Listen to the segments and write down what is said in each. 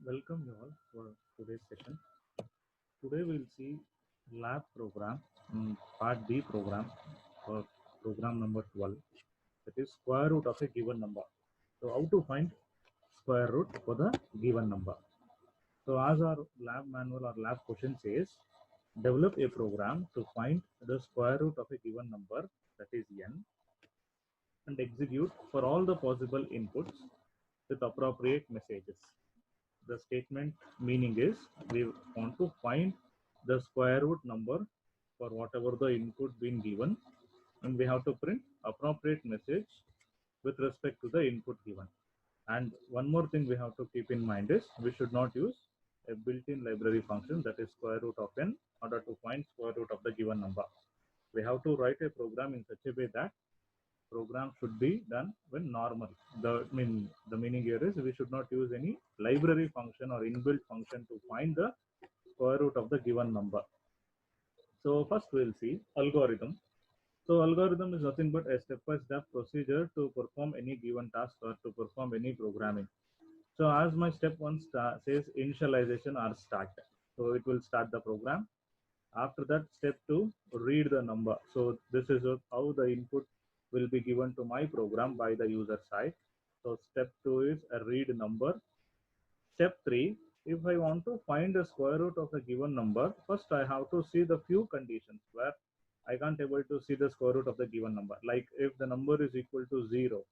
Welcome you all for today's session. Today we'll see lab program, part B program for program number 12. That is square root of a given number. So how to find square root for the given number. So as our lab manual or lab question says, develop a program to find the square root of a given number, that is n, and execute for all the possible inputs with appropriate messages. The statement meaning is we want to find the square root number for whatever the input been given, and we have to print appropriate message with respect to the input given. And one more thing we have to keep in mind is we should not use a built-in library function, that is square root of n, in order to find square root of the given number. We have to write a program in such a way that program should be done when normal. The meaning here is we should not use any library function or inbuilt function to find the square root of the given number. So first we'll see algorithm. So algorithm is nothing but a step-by-step procedure to perform any given task or to perform any programming. So as my step one says initialization or start. So it will start the program. After that, step two, read the number. So this is how the input will be given to my program by the user side. So step two is a read number. Step three, if I want to find the square root of a given number, first I have to see the few conditions where I can't able to see the square root of the given number. Like if the number is equal to 0,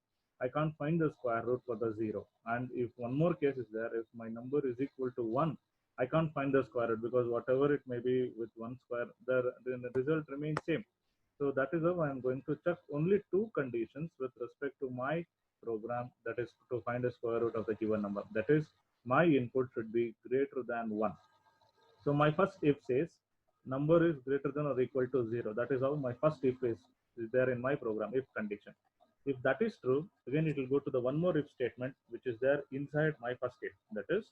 I can't find the square root for the 0. And if one more case is there, if my number is equal to 1, I can't find the square root because whatever it may be with one square, then the result remains same. So that is how I am going to check only two conditions with respect to my program, that is to find a square root of the given number. That is, my input should be greater than 1. So my first if says number is greater than or equal to 0. That is how my first if is there in my program, if condition. If that is true, again it will go to the one more if statement which is there inside my first if. That is,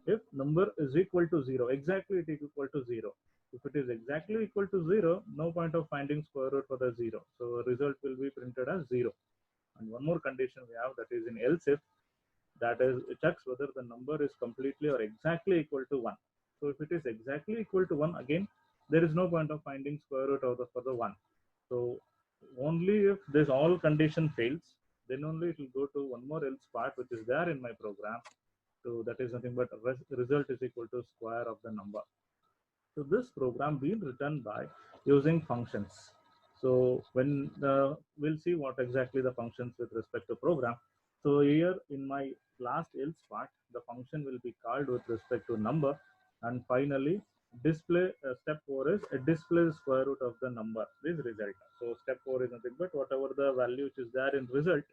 if number is equal to 0, exactly it is equal to 0. If it is exactly equal to 0, no point of finding square root for the 0. So result will be printed as 0. And one more condition we have, that is in else if, that is it checks whether the number is completely or exactly equal to 1. So if it is exactly equal to 1, again there is no point of finding square root of for the 1. So only if this all condition fails, then only it will go to one more else part which is there in my program. So that is nothing but result is equal to square of the number. So this program being written by using functions. So when we'll see what exactly the functions with respect to program. So here in my last else part, the function will be called with respect to number, and finally display step 4 is display the square root of the number, this result. So step 4 is nothing but whatever the value which is there in result,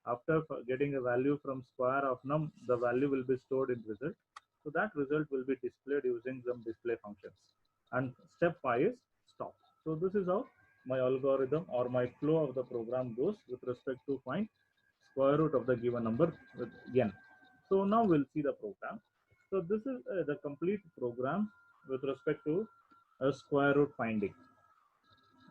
after getting a value from square of num, the value will be stored in result. So that result will be displayed using some display functions. And step 5 is stop. So this is how my algorithm or my flow of the program goes with respect to find square root of the given number with n. So now we'll see the program. So this is the complete program with respect to a square root finding.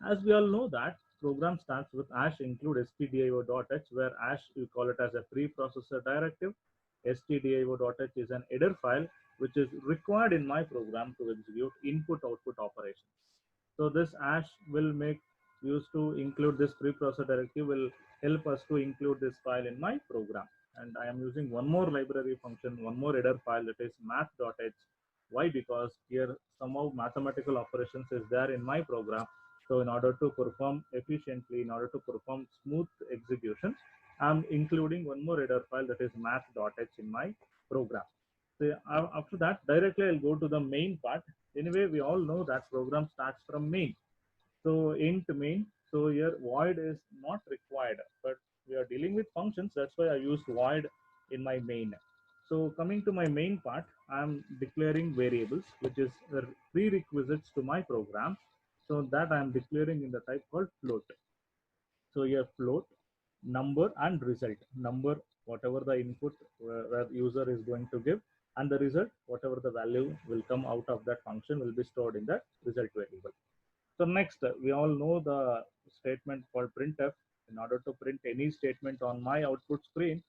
As we all know that program starts with hash include stdio.h, where hash you call it as a preprocessor directive. Stdio.h is an header file which is required in my program to execute input-output operations. So this hash will make use to include this preprocessor directive will help us to include this file in my program. And I am using one more library function, one more header file, that is math.h. Why? Because here somehow mathematical operations is there in my program. So in order to perform efficiently, in order to perform smooth execution, I'm including one more header file, that is math.h in my program. So after that, directly I'll go to the main part. Anyway, we all know that program starts from main. So int main. So here void is not required, but we are dealing with functions. That's why I used void in my main. So coming to my main part, I'm declaring variables, which is prerequisites to my program. So that I'm declaring in the type called float. So here float, number and result. Number, whatever the input where user is going to give, and the result, whatever the value will come out of that function will be stored in that result variable. So next, we all know the statement called printf. In order to print any statement on my output screen,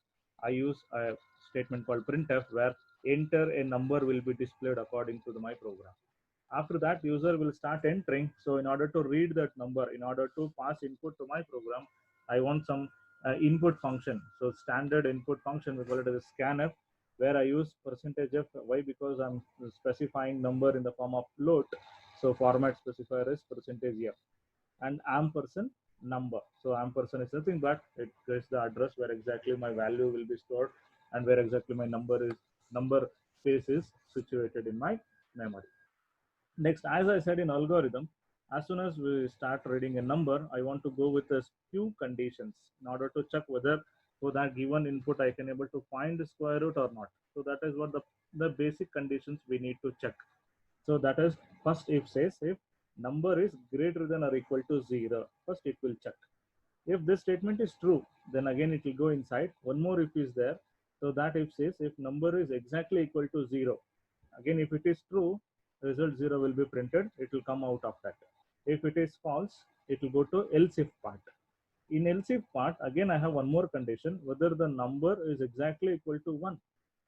I use a statement called printf, where enter a number will be displayed according to my program. After that, user will start entering. So in order to read that number, in order to pass input to my program, I want some input function. So standard input function, we call it as scanf, where I use percentage f. Why? Because I'm specifying number in the form of float. So format specifier is percentage f, and ampersand number. So ampersand is nothing but it is the address where exactly my value will be stored and where exactly my number space is situated in my memory. Next, as I said in algorithm, as soon as we start reading a number, I want to go with a few conditions in order to check whether for that given input I can able to find the square root or not. So that is what the basic conditions we need to check. So that is first if says if number is greater than or equal to 0, first it will check. If this statement is true, then again it will go inside. One more if is there. So that if says if number is exactly equal to 0, again if it is true, result 0 will be printed. It will come out of that. If it is false, it will go to else if part. In else if part, again I have one more condition, whether the number is exactly equal to 1.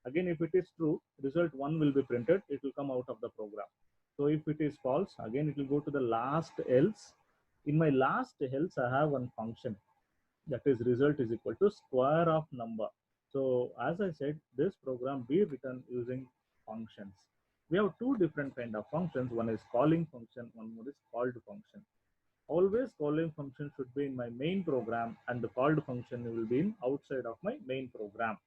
Again, if it is true, result 1 will be printed. It will come out of the program. So if it is false, again it will go to the last else. In my last else, I have one function, that is result is equal to square of number. So as I said, this program be written using functions. We have two different kind of functions. One is calling function, one more is called function. Always calling function should be in my main program, and the called function will be in outside of my main program.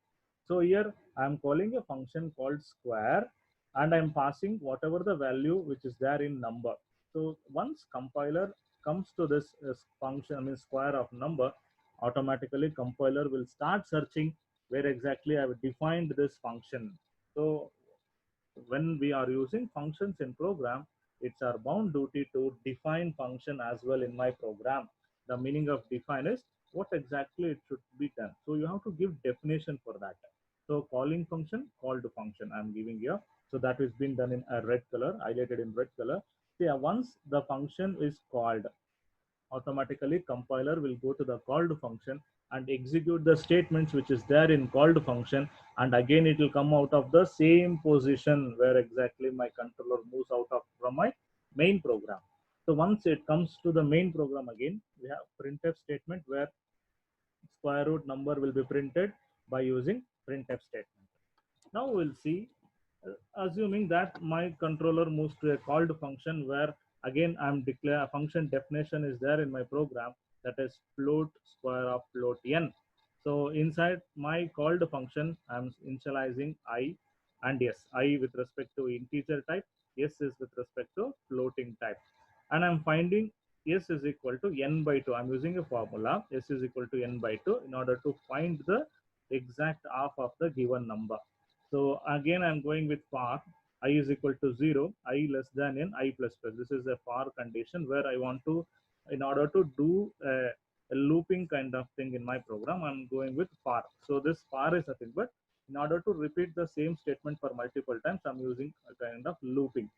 So here I am calling a function called square, and I am passing whatever the value which is there in number. So once compiler comes to this function, I mean square of number, automatically compiler will start searching where exactly I have defined this function. So when we are using functions in program, it's our bound duty to define function as well in my program. The meaning of define is what exactly it should be done. So you have to give definition for that. So calling function, called function, I'm giving here. So that is been done in a red color, highlighted in red color. See, once the function is called, automatically compiler will go to the called function and execute the statements which is there in called function, and again it will come out of the same position where exactly my controller moves out of from my main program. So once it comes to the main program, again we have printf statement where square root number will be printed by using printf statement. Now we'll see, assuming that my controller moves to a called function where again I'm declare a function definition is there in my program, that is float square of float n. So inside my called function, I'm initializing I and s. I with respect to integer type, s is with respect to floating type, and I'm finding s is equal to n by 2. I'm using a formula s is equal to n by 2 in order to find the exact half of the given number. So again, I'm going with for I is equal to 0, I less than n, I plus plus. This is a for condition where I want to, in order to do a looping kind of thing in my program, I'm going with for. So this for is nothing but in order to repeat the same statement for multiple times, I'm using a kind of looping.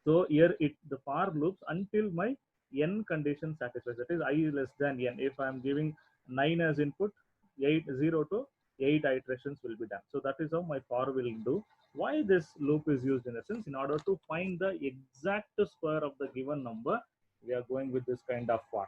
So here the for loops until my n condition satisfies. That is I less than n. If I am giving 9 as input, 0 to 8 iterations will be done. So that is how my for will do. Why this loop is used in essence? In order to find the exact square of the given number, we are going with this kind of for.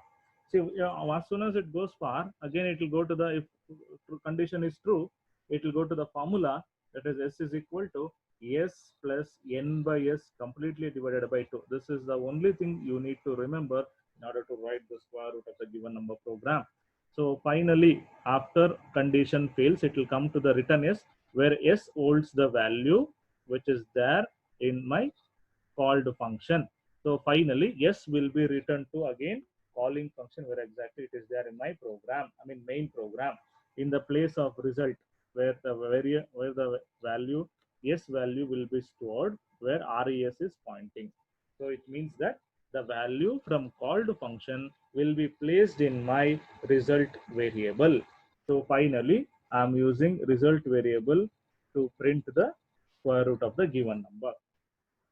See, as soon as it goes for, again it will go to the, if condition is true, it will go to the formula, that is s is equal to s plus n by s completely divided by 2. This is the only thing you need to remember in order to write the square root of the given number program. So finally, after condition fails, it will come to the return s, where s holds the value which is there in my called function. So finally, s will be returned to again calling function where exactly it is there in my program, I mean main program, in the place of result where the value s value will be stored where res is pointing. So it means that the value from called function will be placed in my result variable. So finally, I'm using result variable to print the square root of the given number.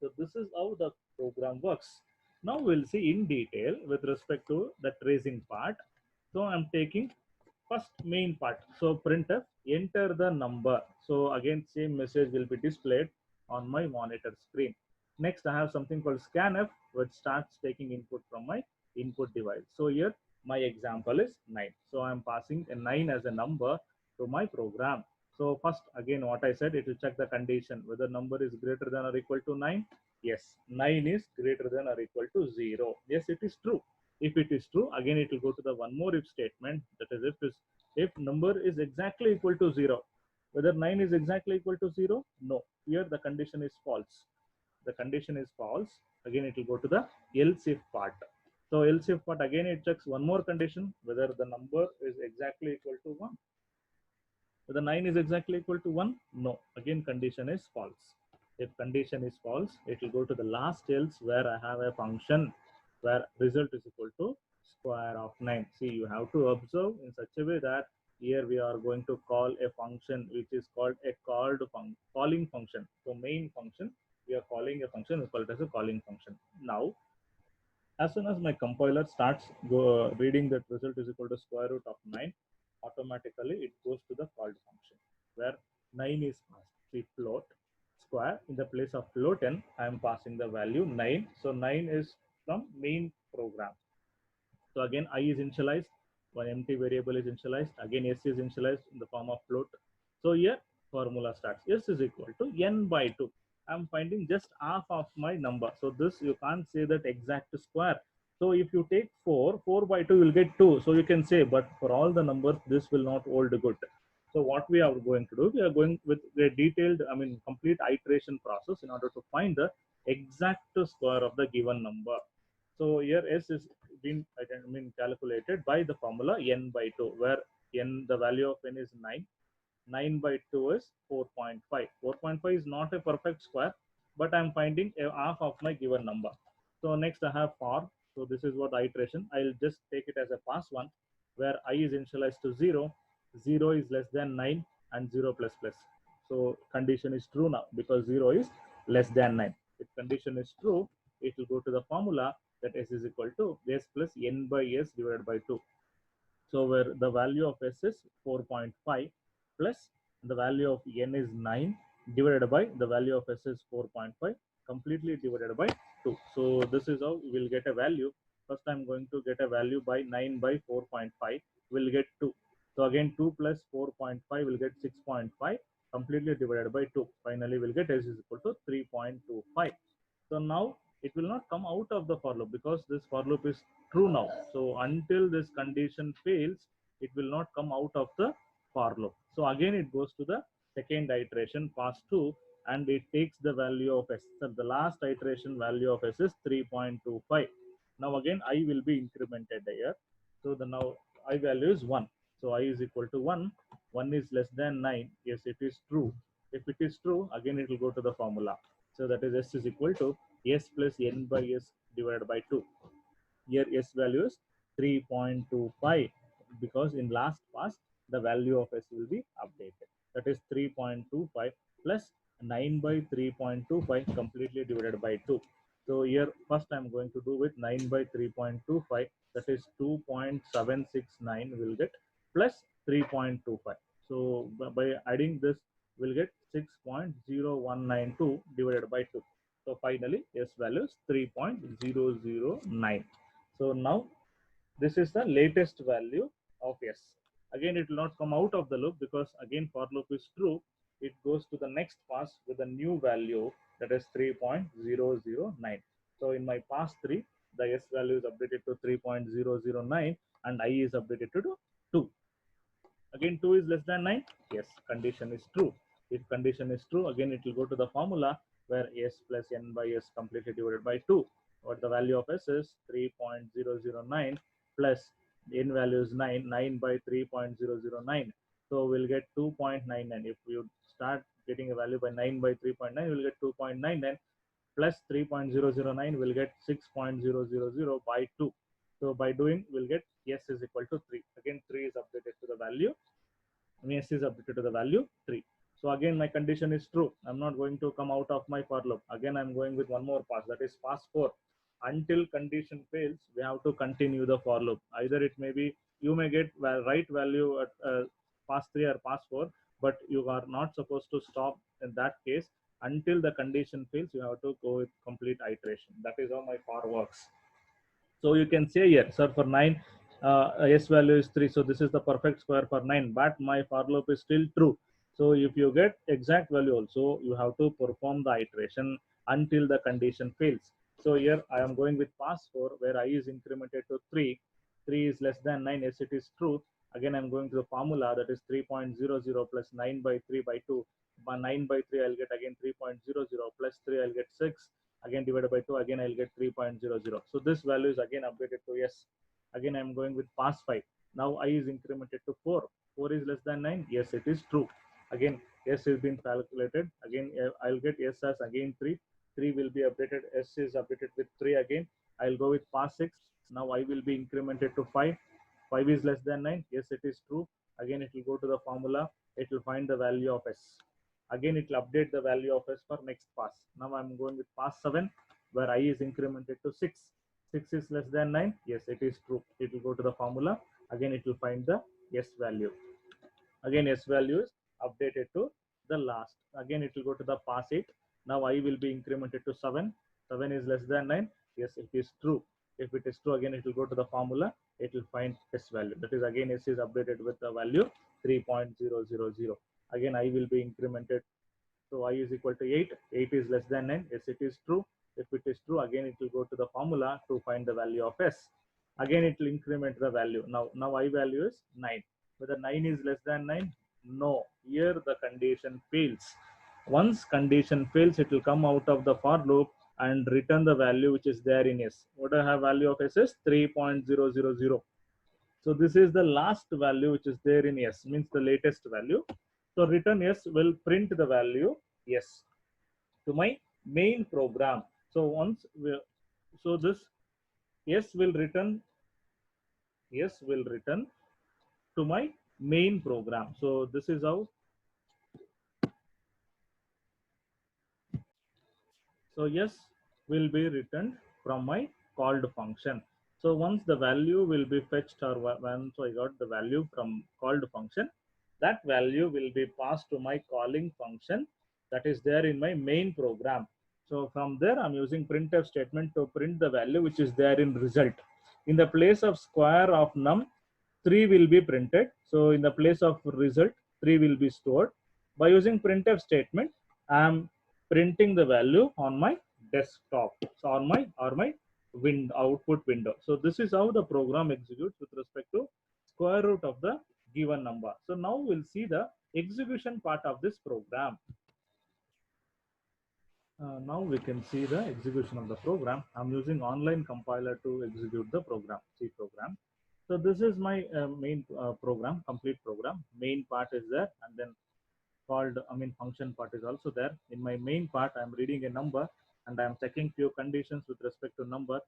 So this is how the program works. Now we'll see in detail with respect to the tracing part. So I'm taking first main part. So printf, enter the number. So again, same message will be displayed on my monitor screen. Next, I have something called scanf, which starts taking input from my input device. So here, my example is 9. So I'm passing a 9 as a number to my program. So first, again, what I said, it will check the condition, whether number is greater than or equal to 9. Yes, 9 is greater than or equal to 0. Yes, it is true. If it is true, again, it will go to the one more if statement, that is if number is exactly equal to 0. Whether 9 is exactly equal to 0? No. Here the condition is false. The condition is false. Again, it will go to the else if part. So else if part, again, it checks one more condition, whether the number is exactly equal to 1. Whether 9 is exactly equal to 1? No. Again, condition is false. If condition is false, it will go to the last else where I have a function where result is equal to square of 9. See, you have to observe in such a way that here we are going to call a function which is called a calling function. So main function, we are calling a function, we call it as a calling function. Now, as soon as my compiler starts reading that result is equal to square root of 9, automatically it goes to the called function where 9 is passed. See, float square, in the place of float n, I am passing the value 9. So 9 is from main program. So again, I is initialized, one empty variable is initialized, again s is initialized in the form of float. So here formula starts, s is equal to n by 2. I'm finding just half of my number. So this you can't say that exact square. So if you take 4, 4 by 2 will get 2. So you can say, but for all the numbers, this will not hold good. So what we are going to do, we are going with a detailed, complete iteration process in order to find the exact square of the given number. So here S is being calculated by the formula n by 2, where n, the value of n is 9. 9 by 2 is 4.5. 4.5 is not a perfect square, but I'm finding a half of my given number. So next I have for. So this is what iteration. I'll just take it as a pass one, where I is initialized to 0. 0 is less than 9 and 0 plus plus. So condition is true now because 0 is less than 9. If condition is true, it will go to the formula that s is equal to s plus n by s divided by 2. So where the value of s is 4.5 plus the value of n is 9 divided by the value of s is 4.5 completely divided by 2. So this is how we will get a value. First I'm going to get a value by 9 by 4.5 will get 2. So again 2 plus 4.5 will get 6.5 completely divided by 2. Finally we'll get s is equal to 3.25. So now it will not come out of the for loop because this for loop is true now. So until this condition fails, it will not come out of the for loop. So again, it goes to the second iteration, pass 2, and it takes the value of s. So the last iteration value of s is 3.25. Now again, I will be incremented here. So the now I value is 1. So I is equal to 1. 1 is less than 9. Yes, it is true. If it is true, again it will go to the formula. So that is s is equal to s plus n by s divided by 2. Here s value is 3.25 because in last pass the value of s will be updated. That is 3.25 plus 9 by 3.25 completely divided by 2. So here first I'm going to do with 9 by 3.25, that is 2.769 will get plus 3.25. So by adding this we'll get 6.0192 divided by 2. So finally s value is 3.009. So now this is the latest value of s. Again, it will not come out of the loop because again for loop is true. It goes to the next pass with a new value, that is 3.009. So in my pass 3, the s value is updated to 3.009 and I is updated to 2. Again 2 is less than 9. Yes, condition is true. If condition is true, again it will go to the formula where s plus n by s completely divided by 2. What the value of s is 3.009 plus n value is 9. 9 by 3.009. So we'll get 2.99. If you start getting a value by 9 by 3.9, we'll get 2.99 plus 3.009 will get 6.000 by 2. So by doing, we'll get s is equal to 3. Again, 3 is updated to the value. S is updated to the value 3. So again, my condition is true. I'm not going to come out of my for loop. Again, I'm going with one more pass, that is pass 4. Until condition fails, we have to continue the for loop. Either it may be you may get right value at pass 3 or pass 4, but you are not supposed to stop in that case. Until the condition fails, you have to go with complete iteration. That is how my for works. So you can say here, sir, for 9, S value is 3. So this is the perfect square for 9, but my for loop is still true. So if you get exact value also, you have to perform the iteration until the condition fails. So here I am going with pass 4, where I is incremented to 3. 3 is less than 9. Yes, it is true. Again, I'm going to the formula, that is 3.00 plus 9 by 3 by 2. By 9 by 3, I'll get again 3.00 plus 3, I'll get 6. Again divided by 2, again I'll get 3.00. So this value is again updated to yes. Again I'm going with pass 5. Now I is incremented to 4. 4 is less than 9. Yes, it is true. Again s is being calculated. Again I'll get s as again 3. 3 will be updated. S is updated with 3 again. I'll go with pass 6. Now I will be incremented to 5. 5 is less than 9. Yes, it is true. Again it will go to the formula. It will find the value of s. Again it will update the value of s for next pass. Now I'm going with pass 7, where I is incremented to 6. 6 is less than 9. Yes, it is true. It will go to the formula. Again it will find the s value. Again s value is updated to the last. Again it will go to the pass 8. Now I will be incremented to 7. 7 is less than 9. Yes, it is true. If it is true, again it will go to the formula. It will find s value. That is again s is updated with the value 3.000. Again I will be incremented. So I is equal to 8. 8 is less than 9. Yes, it is true. If it is true, again it will go to the formula to find the value of s. Again it will increment the value. Now I value is 9. Whether 9 is less than 9? No. Here the condition fails. Once condition fails, it will come out of the for loop and return the value which is there in s. What I have value of s is 3.000. So this is the last value which is there in s, means the latest value. So return s will print the value yes to my main program. So so this s will return to my main program. So this is how. So yes will be returned from my called function. So once the value will be fetched, or once I got the value from called function, that value will be passed to my calling function that is there in my main program. So from there I'm using printf statement to print the value which is there in result. In the place of square of num, 3 will be printed. So in the place of result, 3 will be stored. By using printf statement, I am printing the value on my desktop, so on my output window. So this is how the program executes with respect to square root of the given number. So now we'll see the execution part of this program. Now we can see the execution of the program. I'm using online compiler to execute the program, C program. So this is my main program, complete program. Main part is there, and then function part is also there. In my main part, I'm reading a number and I'm checking few conditions with respect to number,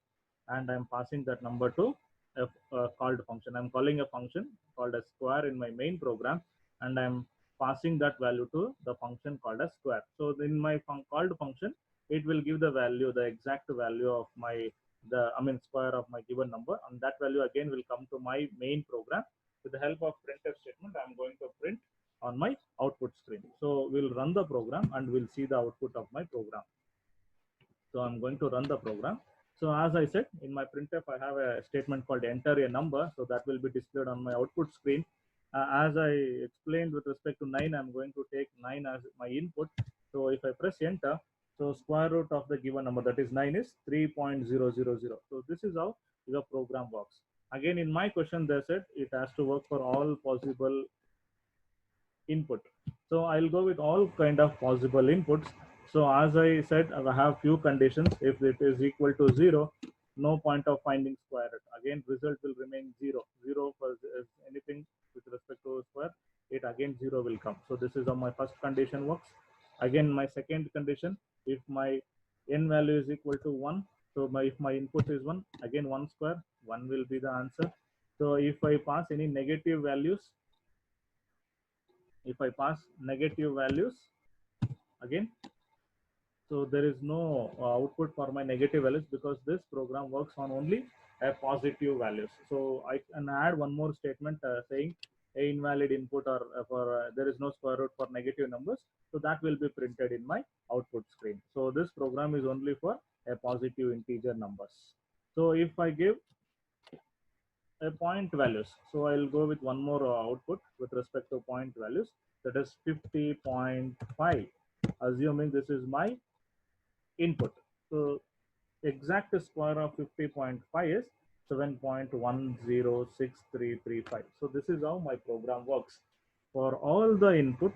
and I'm passing that number to a called function. I'm calling a function called a square in my main program, and I'm passing that value to the function called as square. So in my called function, it will give the value, the exact value of my square of my given number, and that value again will come to my main program. With the help of printf statement, I'm going to print on my output screen. So we'll run the program and we'll see the output of my program. So I'm going to run the program. So as I said, in my printf, I have a statement called enter a number. So that will be displayed on my output screen. As I explained with respect to 9, I'm going to take 9 as my input. So if I press enter, so square root of the given number, that is 9, is 3.000. So this is how the program works. Again, in my question, they said it has to work for all possible input. So I'll go with all kind of possible inputs. So as I said, I have few conditions. If it is equal to 0, no point of finding square root. Again, result will remain 0. 0 for anything with respect to square, it again 0 will come. So this is how my first condition works. Again, my second condition, if my n value is equal to 1, so if my input is 1, again 1 square, 1 will be the answer. So if I pass any negative values, if I pass negative values again, so there is no output for my negative values, because this program works on only a positive values. So I can add one more statement saying a invalid input or for there is no square root for negative numbers. So that will be printed in my output screen. So this program is only for a positive integer numbers. So if I give a point values, so I'll go with one more output with respect to point values, that is 50.5, assuming this is my input. So exact square of 50.5 is 7.106335. So this is how my program works. For all the input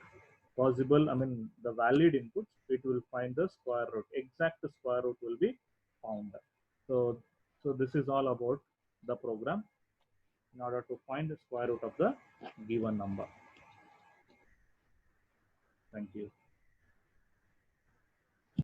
possible, I mean the valid inputs, it will find the square root. Exact square root will be found. So, so this is all about the program in order to find the square root of the given number. Thank you.